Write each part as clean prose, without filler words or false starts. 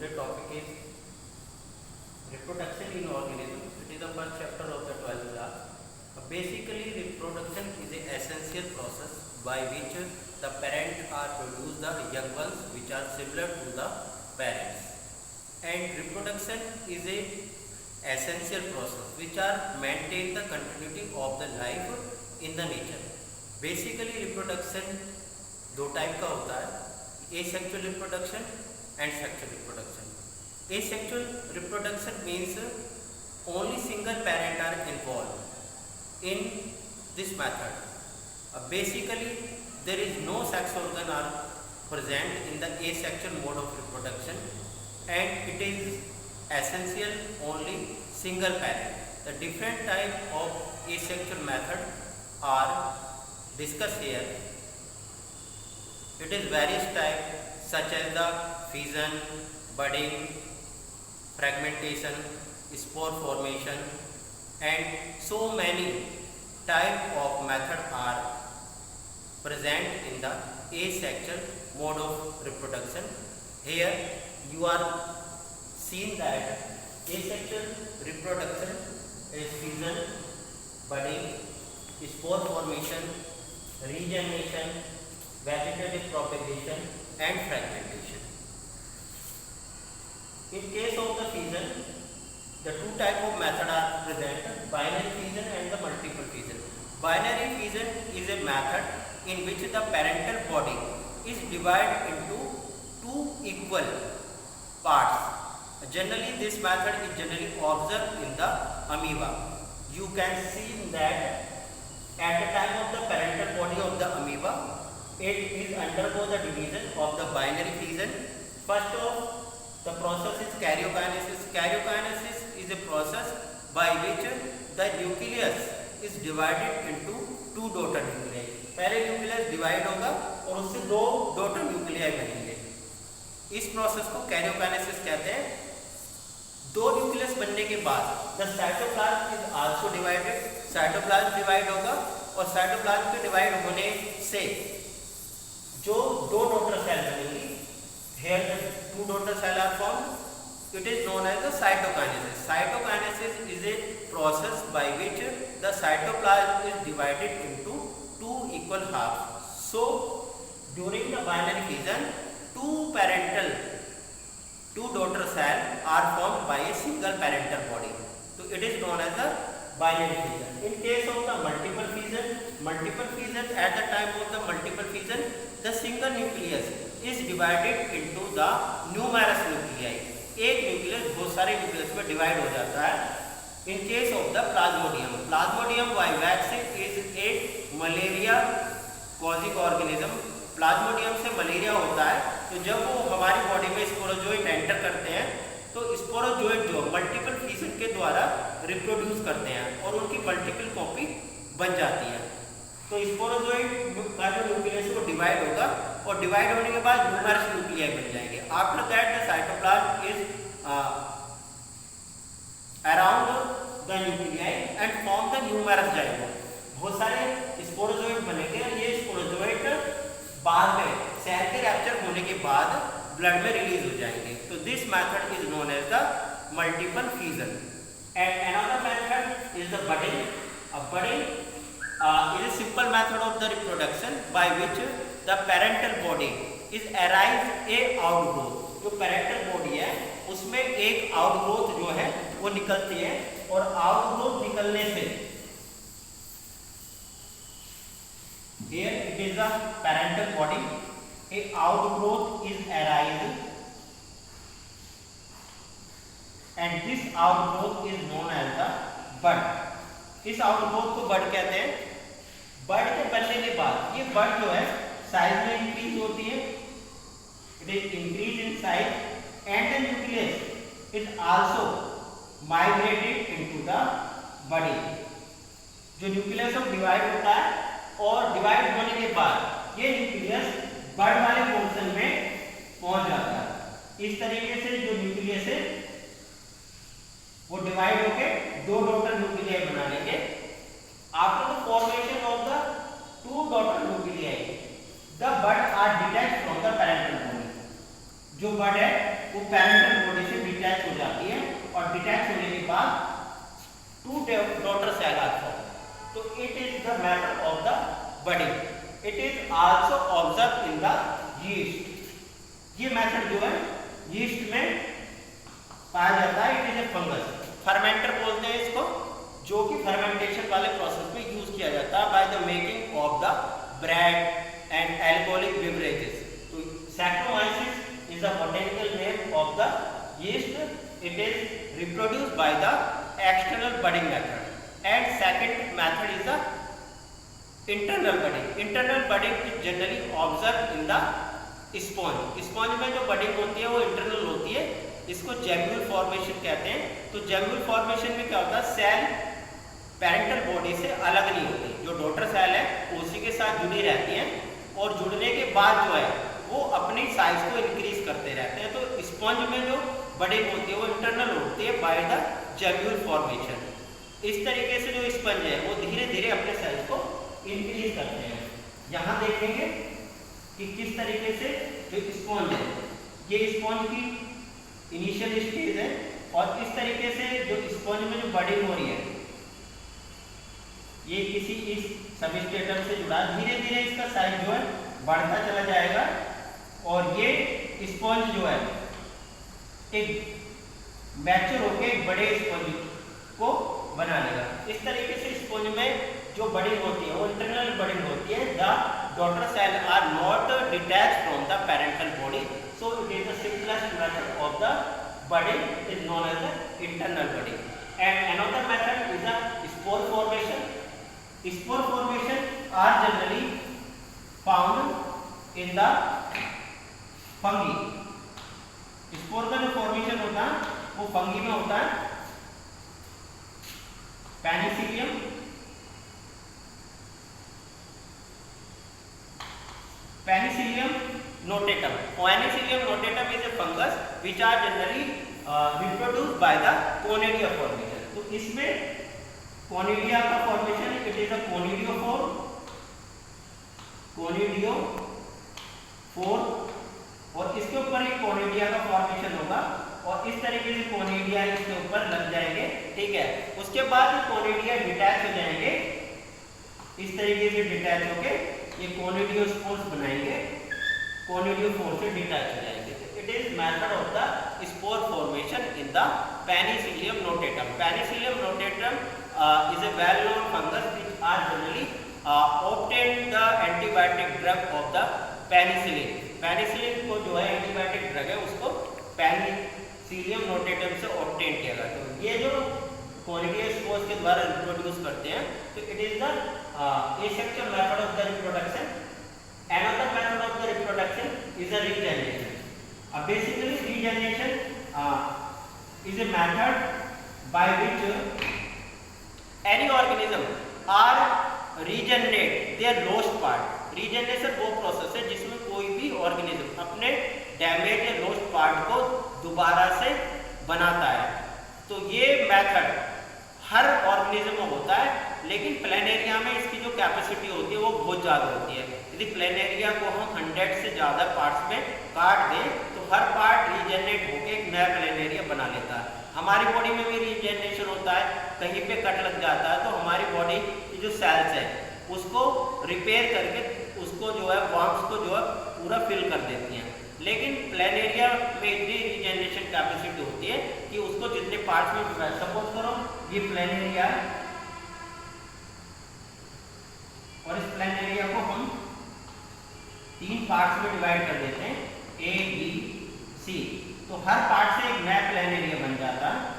Today's topic is reproduction in organisms. It is the first chapter of the 12th class. Basically, reproduction is an essential process by which the parent are produce the young ones which are similar to the parents. And reproduction is a essential process which are maintain the continuity of the life in the nature. Basically, reproduction दो type का होता है, asexual reproduction and sexual reproduction. Asexual reproduction means only single parent are involved in this method. Basically, there is no sex organ are present in the asexual mode of reproduction, and it is essential only single parent. The different type of asexual method are discussed here. It is various types such as the fission, budding, fragmentation, spore formation, and so many type of method are present in the asexual mode of reproduction. Here you are seeing that asexual reproduction is fission, budding, spore formation, regeneration, vegetative propagation and fragmentation. In case of the fission, the two type of method are present, binary fission and the multiple fission. Binary fission is a method in which the parental body is divided into two equal parts. Generally, this method is generally observed in the amoeba. You can see that at the time of the parental body of the amoeba, it is undergo the division of the binary fission. First of the process is karyokinesis. Karyokinesis is a process by which the nucleus is divided into two daughter nuclei. पहले nucleus divide होगा और उससे दो daughter nuclei बनेंगे. इस process को karyokinesis कहते हैं. दो न्यूक्लियस बनने के बाद the cytoplasm is also divided. Cytoplasm divide होगा और साइटोप्लाज्म के डिवाइड होने से जो दो डॉटर सेल बनेंगी, here the two daughter cell are formed. It is known as the cytokinesis. Cytokinesis is a process by which the cytoplasm is divided into two equal halves. So during the binary fission, two daughter cell are formed by a single parental body. So it is known as the binary fission. In case of the multiple fission, at the time of the multiple fission, the single nucleus is divided into the numerous nuclei. एक nucleus बहुत सारे nucleus में divide हो जाता है. In case of the Plasmodium vivax is a malaria causing organism. Plasmodium से malaria होता है. तो जब वो हमारी बॉडी में स्पोरोजोइट एंटर करते हैं तो स्पोरोजोइट जो मल्टीपल फिशन के द्वारा रिप्रोड्यूस करते हैं और उनकी मल्टीपल कॉपी बन जाती है. तो स्पोरोजोइट का जो न्यूक्लियस है वो डिवाइड होगा और डिवाइड होने के बाद न्यूमरस न्यूक्लियाई बन जाएंगे. After that the cytoplasm is around the nuclei and form the numerous zygote. बहुत सारे स्पोरोजोइट बनेंगे और ये स्पोरोजोइट बाद में सेल के रैप्चर होने के बाद ब्लड में रिलीज हो जाएंगे. तो this method is known as the multiple fusion. And another method is the budding. Budding is a simple method of the reproduction by which the parental body is arise a outgrowth. जो parental body है उसमें एक outgrowth जो है वो निकलती है और outgrowth निकलने से here it is the parental body, a outgrowth is arise and this outgrowth is known as the bud. इस आउटग्रोथ को बड कहते हैं. बड के बनने के बाद ये बड जो है साइज में इंक्रीज होती है. It is increase in size and the nucleus is also migrated into the body. जो न्यूक्लियस अब डिवाइड होता है और डिवाइड होने के बाद ये न्यूक्लियस बड वाले पोर्शन में पहुंच जाता है. इस तरीके से जो न्यूक्लियस है वो डिवाइड होके दो डॉटर न्यूक्लियाई बना लेंगे. After the formation of the two daughter nuclei, the bud are detached from the parental body. जो बड है वो पेरेंटल बॉडी से डिटैच हो जाती है और डिटैच होने के बाद 2 डॉटर सेल आर फॉर्म। तो it is the method of the budding. It is also observe in the yeast. ये मेथड जो है यीस्ट में पाया जाता है। It is a fungus, fermenter बोलते हैं इसको, जो कि फर्मेंटेशन वाले प्रोसेस में यूज किया जाता है by the making of the bread and alcoholic beverages. तो saccharomyces is the botanical name of the yeast. It is reproduced by the external budding method, and second method is the internal budding. Internal budding is generally observed in the sponge. Sponge में जो budding होती है वो internal होती है, इसको gemule formation कहते हैं। तो gemule formation में क्या होता है, सेल पेरेंटल बॉडी से अलग नहीं होती, जो डॉटर सेल है उसी के साथ जुड़ी रहती है और जुड़ने के बाद जो है वो अपनी साइज को इंक्रीज करते रहते हैं। तो स्पंज में जो बडिंग होती है वो इंटरनल होती है बाय द जेम्यूल फॉर्मेशन। इस तरीके से जो स्पंज है वो धीरे धीरे अपने साइज को इंक्रीज करते हैं। यहाँ देखेंगे कि किस तरीके से जो स्पंज है, ये स्पंज की इनिशियल स्टेज है और इस तरीके से जो स्पंज में जो बडिंग हो रही है ये किसी इस सबस्ट्रेटम से जुड़ा, धीरे धीरे इसका साइज जो है बढ़ता चला जाएगा और ये स्पंज जो है एक मैच्योर होकर एक बड़े स्पंज को बना लेगा। इस तरीके से स्पंज में जो बडिंग होती है वो इंटरनल बडिंग होती है। The daughter cell are not detach from the parental body, so it is the simplest method of the budding is known as the internal budding. And another method is the spore formation. Spore formation are generally found in the fungi. Spore का जो formation होता है वो fungi में होता है। Penicillium, Penicillium notatum. Penicillium notatum is a fungus which are generally reproduced by the conidia formation. तो इसमें कोनिडिया का formation, it is a conidiophore, conidiophore, और इसके ऊपर एक कोनिडिया का फॉर्मेशन होगा और इस तरीके से कोनिडिया इसके ऊपर लग जाएंगे, ठीक है। उसके बाद कोनिडिया डिटैच हो जाएंगे, इस तरीके से डिटैच होके ये कोनिडियोस्पोर्स बनाएंगे, कोनिडियोफोर से डिटैच हो जाएंगे। It is method of the spore formation in the Penicillium notatum. Penicillium notatum is a well-known fungus which are generally obtained the antibiotic drug of the penicillin. Penicillin को जो है antibiotic drug है उसको Penicillium notatum से obtain किया गया। तो ये जो कोनिडियोस्पोर्स के द्वारा रिप्रोड्यूस करते हैं, तो it is the asexual method of the reproduction. Another method of the reproduction is a regeneration. Basically regeneration is a method by which any organism are regenerate their lost part. Regeneration वो process है जिसमें कोई भी organism अपने damage या lost part को दोबारा से बनाता है। तो ये मेथड हर ऑर्गेनिज्म में होता है, लेकिन प्लेनेरिया में इसकी जो कैपेसिटी होती है वो बहुत ज़्यादा होती है। यदि प्लेनेरिया को हम 100 से ज़्यादा पार्ट्स में काट दें तो हर पार्ट रीजनरेट होकर एक नया प्लेनेरिया बना लेता है। हमारी बॉडी में भी रीजनरेशन होता है, कहीं पे कट लग जाता है तो हमारी बॉडी की जो सेल्स है उसको रिपेयर करके उसको जो है वॉर्म्स को जो है पूरा फिल कर देती हैं। लेकिन प्लेनेरिया में इतनी रीजनरेशन कैपेसिटी होती है कि उसको जितने पार्ट्स में डिवाइड, सपोज करो ये प्लेनेरिया है और इस प्लेनेरिया को हम 3 पार्ट्स में डिवाइड कर देते हैं, ए बी सी, तो हर पार्ट से एक नया प्लेनेरिया बन जाता है।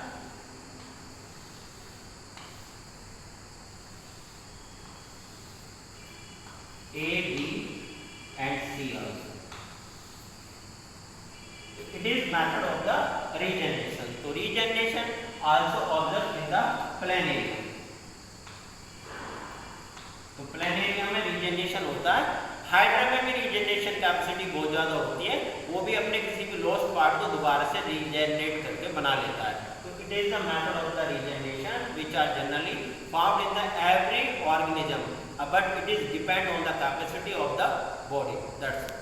A, B and C also. It is method of the regeneration. So regeneration also observed in the planaria. तो प्लेनेरिया में रीजनरेशन होता है। हाइड्रा में भी रीजनरेशन कैपेसिटी बहुत ज़्यादा होती है, वो भी अपने किसी भी लॉस्ट पार्ट को दोबारा से रीजनरेट करके बना लेता है। तो it is the method of the regeneration which are generally found in the every organism, but it is depend on the capacity of the body. That's it.